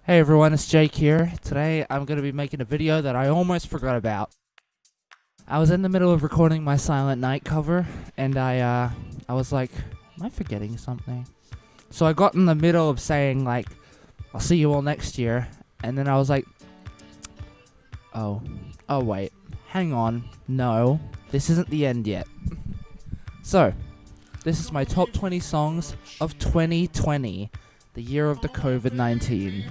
Hey everyone, it's Jake here. Today I'm going to be making a video that I almost forgot about. I was in the middle of recording my Silent Night cover, and I was like, am I forgetting something? So I got in the middle of saying like, I'll see you all next year, and then I was like, oh wait, hang on, no, this isn't the end yet. So, this is my top 20 songs of 2020. The year of the COVID-19.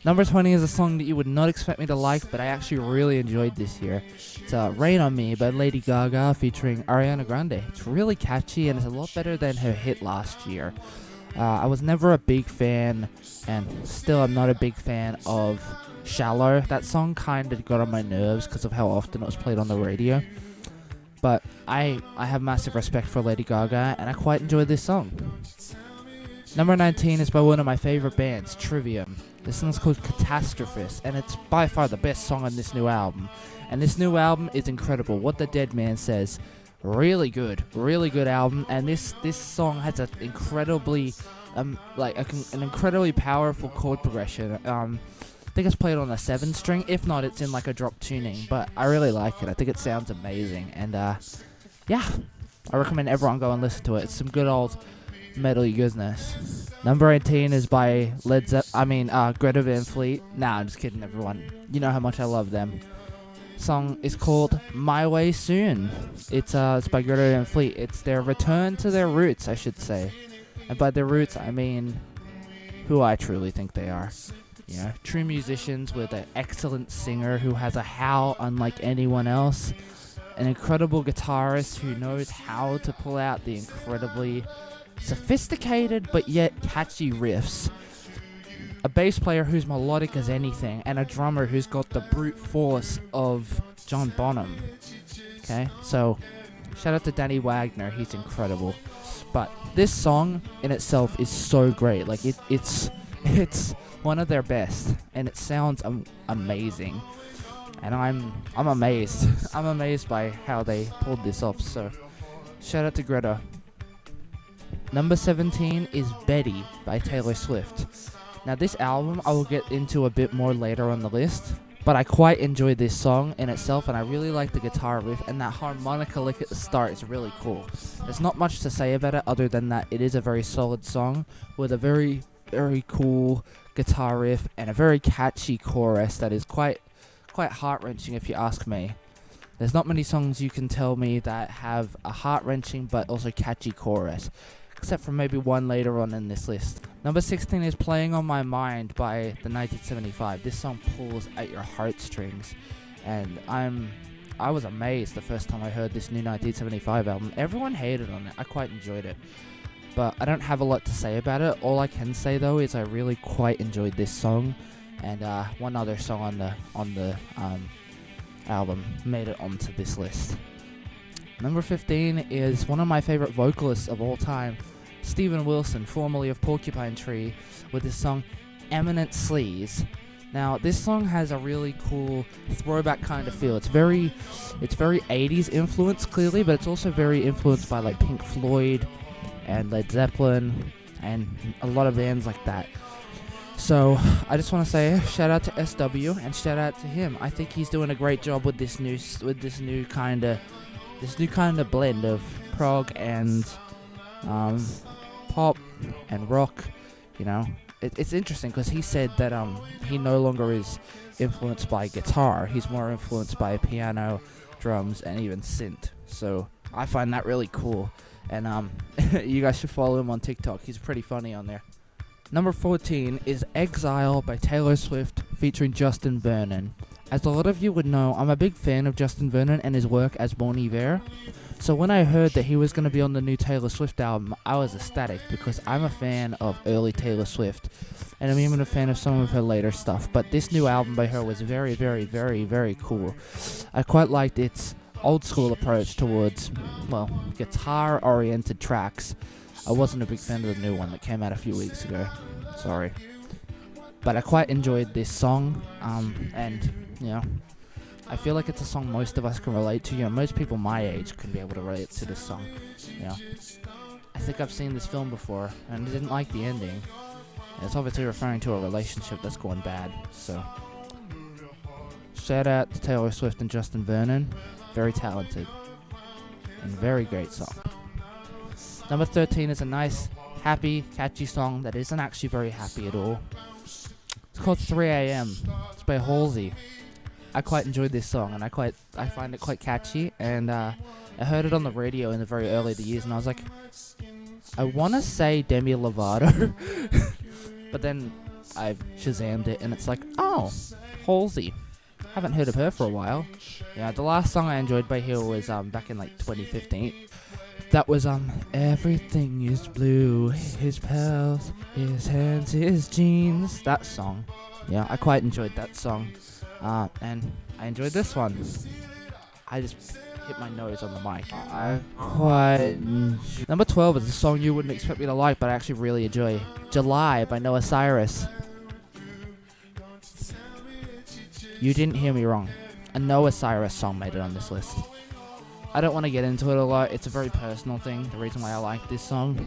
Number 20 is a song that you would not expect me to like, but I actually really enjoyed this year. It's Rain on Me by Lady Gaga featuring Ariana Grande. It's really catchy and it's a lot better than her hit last year. I was never a big fan, and still I'm not a big fan of Shallow. That song kind of got on my nerves because of how often it was played on the radio. But I have massive respect for Lady Gaga, and I quite enjoyed this song. Number 19 is by one of my favorite bands, Trivium. This song's called Catastrophist, and it's by far the best song on this new album. And this new album is incredible. What the Dead Man Says, really good album. And this song has an incredibly, an incredibly powerful chord progression. I think it's played on a 7-string. If not, it's in like a drop tuning. But I really like it. I think it sounds amazing. And yeah, I recommend everyone go and listen to it. It's some good old metal-y goodness. Number 18 is by Greta Van Fleet. Nah, I'm just kidding, everyone. You know how much I love them. Song is called My Way Soon. It's by Greta Van Fleet. It's their return to their roots, I should say. And by their roots, I mean who I truly think they are. You know, true musicians with an excellent singer who has a howl unlike anyone else. An incredible guitarist who knows how to pull out the incredibly sophisticated but yet catchy riffs, a bass player who's melodic as anything, and a drummer who's got the brute force of John Bonham. Okay, so shout out to Danny Wagner, he's incredible. But this song in itself is so great. Like it's one of their best, and it sounds amazing. And I'm amazed. I'm amazed by how they pulled this off. So shout out to Greta. Number 17 is Betty by Taylor Swift. Now this album I will get into a bit more later on the list, but I quite enjoyed this song in itself, and I really like the guitar riff, and that harmonica lick at the start is really cool. There's not much to say about it other than that it is a very solid song with a very, very cool guitar riff and a very catchy chorus that is quite heart-wrenching if you ask me. There's not many songs you can tell me that have a heart-wrenching but also catchy chorus, except for maybe one later on in this list. Number 16 is Playing on My Mind by the 1975. This song pulls at your heartstrings, and I was amazed the first time I heard this new 1975 album. Everyone hated on it. I quite enjoyed it, but I don't have a lot to say about it. All I can say though is I really quite enjoyed this song, and one other song on the album made it onto this list. Number 15 is one of my favorite vocalists of all time, Steven Wilson, formerly of Porcupine Tree, with his song Eminent Sleaze. Now, this song has a really cool throwback kind of feel. It's very 80s influence, clearly, but it's also very influenced by like Pink Floyd and Led Zeppelin and a lot of bands like that. So, I just want to say shout out to SW and shout out to him. I think he's doing a great job with this new kind of blend of prog and pop and rock. You know, it's interesting because he said that he no longer is influenced by guitar. He's more influenced by piano, drums, and even synth. So I find that really cool. And you guys should follow him on TikTok. He's pretty funny on there. Number 14 is Exile by Taylor Swift featuring Justin Vernon. As a lot of you would know, I'm a big fan of Justin Vernon and his work as Bon Iver. So when I heard that he was going to be on the new Taylor Swift album, I was ecstatic because I'm a fan of early Taylor Swift, and I'm even a fan of some of her later stuff. But this new album by her was very, very, very, very cool. I quite liked its old school approach towards, well, guitar-oriented tracks. I wasn't a big fan of the new one that came out a few weeks ago. Sorry. But I quite enjoyed this song, and, you know, I feel like it's a song most of us can relate to. You know, most people my age can be able to relate to this song. You know, I think I've seen this film before, and I didn't like the ending. It's obviously referring to a relationship that's gone bad. So, shout out to Taylor Swift and Justin Vernon. Very talented. And very great song. Number 13 is a nice, happy, catchy song that isn't actually very happy at all. It's called 3 AM. It's by Halsey. I quite enjoyed this song, and I find it quite catchy, and I heard it on the radio in the very early years, and I was like, I want to say Demi Lovato, but then I Shazammed it, and it's like, oh, Halsey. Haven't heard of her for a while. Yeah, the last song I enjoyed by her was back in like 2015. That was Everything is Blue, his pals, his hands, his jeans. That song. Yeah, I quite enjoyed that song. And I enjoyed this one. I just hit my nose on the mic. Number 12 is a song you wouldn't expect me to like, but I actually really enjoy. July by Noah Cyrus. You didn't hear me wrong. A Noah Cyrus song made it on this list. I don't want to get into it a lot. It's a very personal thing, the reason why I like this song.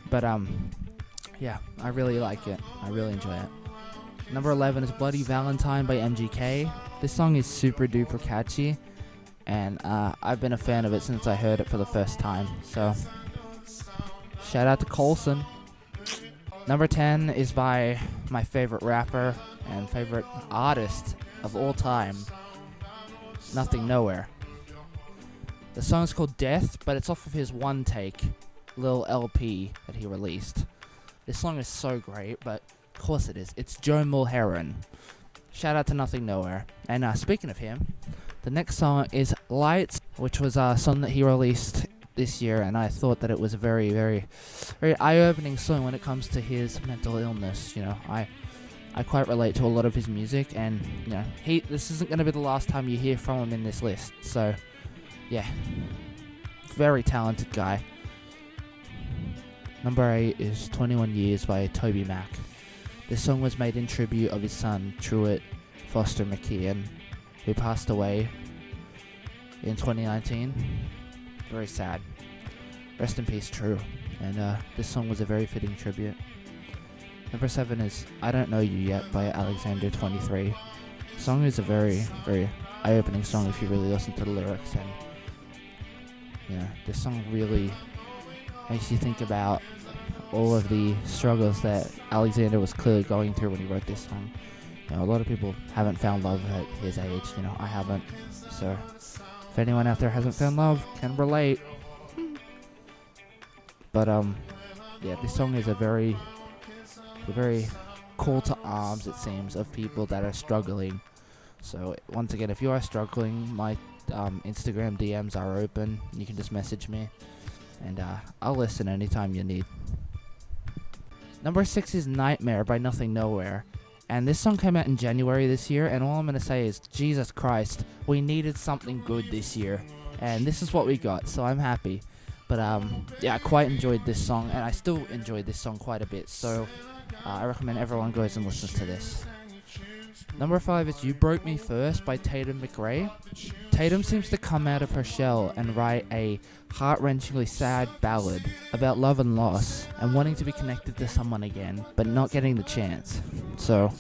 But, yeah, I really like it. I really enjoy it. Number 11 is Bloody Valentine by MGK. This song is super duper catchy, and I've been a fan of it since I heard it for the first time. So, shout out to Coulson. Number 10 is by my favorite rapper and favorite artist of all time, Nothing Nowhere. The song is called Death, but it's off of his One Take little LP that he released. This song is so great, but of course it is. It's Joe Mulheron. Shout out to Nothing Nowhere. And speaking of him, the next song is Lights, which was a song that he released this year, and I thought that it was a very, very, very eye-opening song when it comes to his mental illness. You know, I quite relate to a lot of his music, and you know, this isn't going to be the last time you hear from him in this list. So, yeah, very talented guy. Number 8 is 21 Years by Toby Mac. This song was made in tribute of his son, Truett Foster McKeon, who passed away in 2019. Very sad. Rest in peace, True. And this song was a very fitting tribute. Number 7 is I Don't Know You Yet by Alexander 23. The song is a very, very eye-opening song if you really listen to the lyrics, and you know, this song really makes you think about all of the struggles that Alexander was clearly going through when he wrote this song. You know, a lot of people haven't found love at his age. You know, I haven't. So, if anyone out there hasn't found love, can relate. But yeah, this song is a very call to arms, it seems, of people that are struggling. So once again, if you are struggling, my Instagram DMs are open. You can just message me, and I'll listen anytime you need. Number 6 is Nightmare by Nothing Nowhere. And this song came out in January this year, and all I'm going to say is, Jesus Christ, we needed something good this year. And this is what we got, so I'm happy. But yeah, I quite enjoyed this song, and I still enjoy this song quite a bit. So I recommend everyone goes and listens to this. Number 5 is You Broke Me First by Tatum McRae. Tatum seems to come out of her shell and write a heart-wrenchingly sad ballad about love and loss and wanting to be connected to someone again, but not getting the chance. So,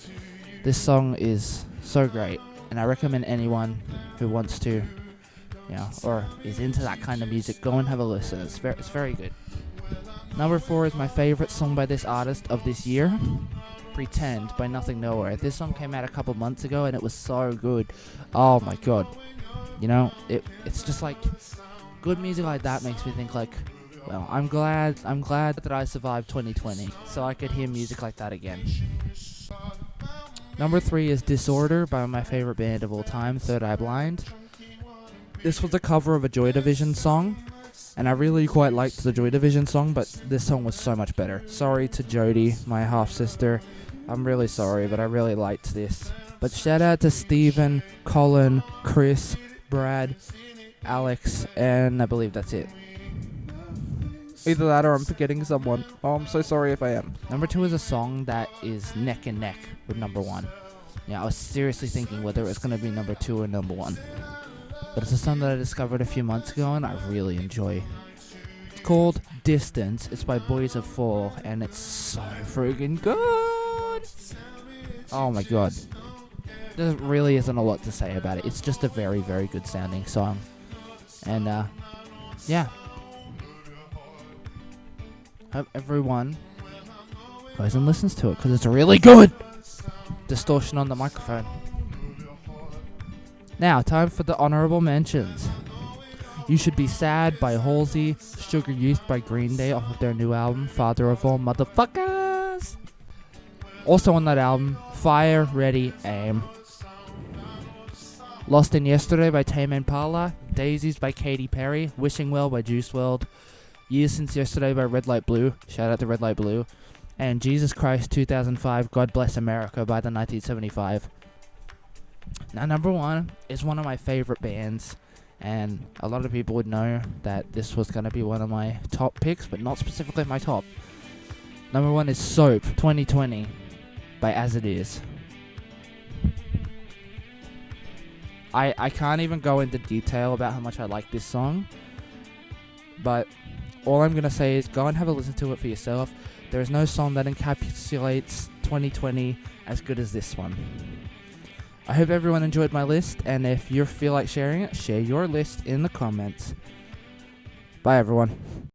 this song is so great, and I recommend anyone who wants to, you know, or is into that kind of music, go and have a listen. It's very good. Number 4 is my favorite song by this artist of this year, Pretend by Nothing Nowhere. This song came out a couple months ago, and it was so good. Oh my god. You know, it's just like, good music like that makes me think like, well, I'm glad that I survived 2020, so I could hear music like that again. Number 3 is Disorder by my favorite band of all time, Third Eye Blind. This was a cover of a Joy Division song, and I really quite liked the Joy Division song, but this song was so much better. Sorry to Jody, my half-sister. I'm really sorry, but I really liked this. But shout out to Steven, Colin, Chris, Brad, Alex, and I believe that's it. Either that or I'm forgetting someone. Oh, I'm so sorry if I am. Number 2 is a song that is neck and neck with number 1. Yeah, I was seriously thinking whether it was going to be number 2 or number 1. But it's a song that I discovered a few months ago, and I really enjoy. It's called Distance. It's by Boys of Four, and it's so friggin' good. Oh my god. There really isn't a lot to say about it. It's just a very, very good sounding song. And, yeah. Hope everyone goes and listens to it, because it's really good. Distortion on the microphone. Now, time for the honorable mentions. You Should Be Sad by Halsey. Sugar Youth by Green Day off of their new album, Father of All Motherfuckers. Also on that album, Fire, Ready, Aim. Lost in Yesterday by Tame Impala. Daisies by Katy Perry. Wishing Well by Juice WRLD. Years Since Yesterday by Red Light Blue. Shout out to Red Light Blue. And Jesus Christ 2005, God Bless America by the 1975. Now, number one is one of my favorite bands. And a lot of people would know that this was going to be one of my top picks, but not specifically my top. Number one is Soap 2020 by As It Is. I can't even go into detail about how much I like this song, but all I'm going to say is go and have a listen to it for yourself. There is no song that encapsulates 2020 as good as this one. I hope everyone enjoyed my list, and if you feel like sharing it, share your list in the comments. Bye, everyone.